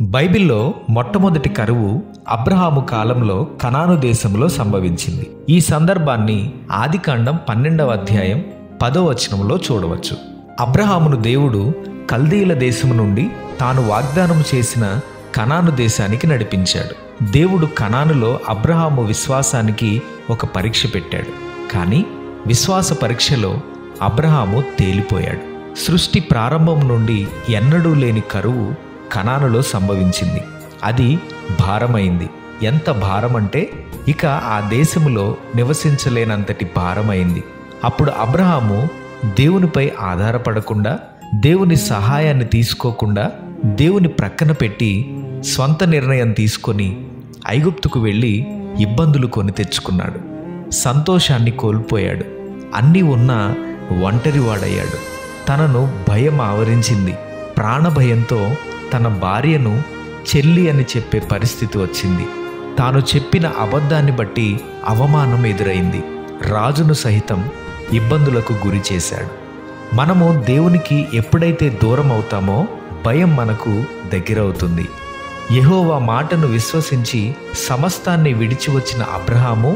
బైబిల్లో మొట్టమొదటి కరువు అబ్రహాము కాలంలో కనాను దేశంలో సంభవించింది. ఈ సందర్భాన్ని ఆదికాండం 12వ అధ్యాయం 10వ వచనంలో చూడవచ్చు. అబ్రహామును దేవుడు కల్దీయుల దేశము నుండి తాను వాగ్దానం చేసిన కనాను దేశానికి నడిపించాడు. దేవుడు కనానులో అబ్రహాము విశ్వాసానికి ఒక పరీక్ష పెట్టాడు. కానీ విశ్వాస పరీక్షలో అబ్రహాము తేలిపోయాడు. సృష్టి ప్రారంభం నుండి ఎన్నడూ లేని కరువు కనానులో సంభవించింది. అది భారమైంది. ఎంత భారమంటే ఇక ఆ దేశములో నివసించలేనంతటి భారమైంది. అప్పుడు అబ్రహాము దేవునిపై ఆధారపడకుండా, దేవుని సహాయాన్ని తీసుకోకుండా, దేవుని ప్రక్కన పెట్టి స్వంత నిర్ణయం తీసుకొని ఐగుప్తుకు వెళ్ళి ఇబ్బందులు కొని తెచ్చుకున్నాడు. సంతోషాన్ని కోల్పోయాడు. అన్నీ ఉన్నా ఒంటరివాడయ్యాడు. తనను భయం ఆవరించింది. ప్రాణభయంతో తన భార్యను చెల్లి అని చెప్పే పరిస్థితి వచ్చింది. తాను చెప్పిన అబద్ధాన్ని బట్టి అవమానం ఎదురైంది. రాజును సహితం ఇబ్బందులకు గురి చేశాడు. మనము దేవునికి ఎప్పుడైతే దూరం అవుతామో భయం మనకు దగ్గరవుతుంది. యెహోవా మాటను విశ్వసించి సమస్తాన్ని విడిచి వచ్చిన అబ్రహాము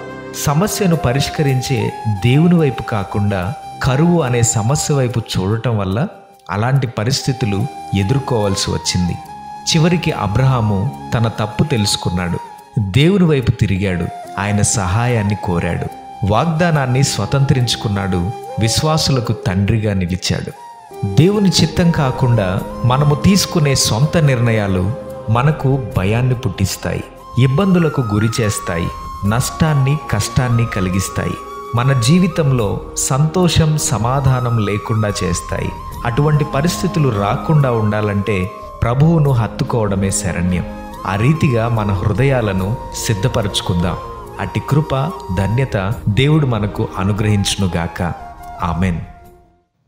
సమస్యను పరిష్కరించే దేవుని వైపు కాకుండా కరువు అనే సమస్య వైపు చూడటం వల్ల అలాంటి పరిస్థితులు ఎదుర్కోవాల్సి వచ్చింది. చివరికి అబ్రహాము తన తప్పు తెలుసుకున్నాడు. దేవుని వైపు తిరిగాడు. ఆయన సహాయాన్ని కోరాడు. వాగ్దానాన్ని స్వతంత్రించుకున్నాడు. విశ్వాసులకు తండ్రిగా నిలిచాడు. దేవుని చిత్తం కాకుండా మనము తీసుకునే సొంత నిర్ణయాలు మనకు భయాన్ని పుట్టిస్తాయి, ఇబ్బందులకు గురి చేస్తాయి, నష్టాన్ని కష్టాన్ని కలిగిస్తాయి, మన జీవితంలో సంతోషం సమాధానం లేకుండా చేస్తాయి. అటువంటి పరిస్థితులు రాకుండా ఉండాలంటే ప్రభువును హత్తుకోవడమే శరణ్యం. ఆ రీతిగా మన హృదయాలను సిద్ధపరచుకుందాం. అట్టి కృప, ధన్యత దేవుడు మనకు అనుగ్రహించునుగాక. ఆమెన్.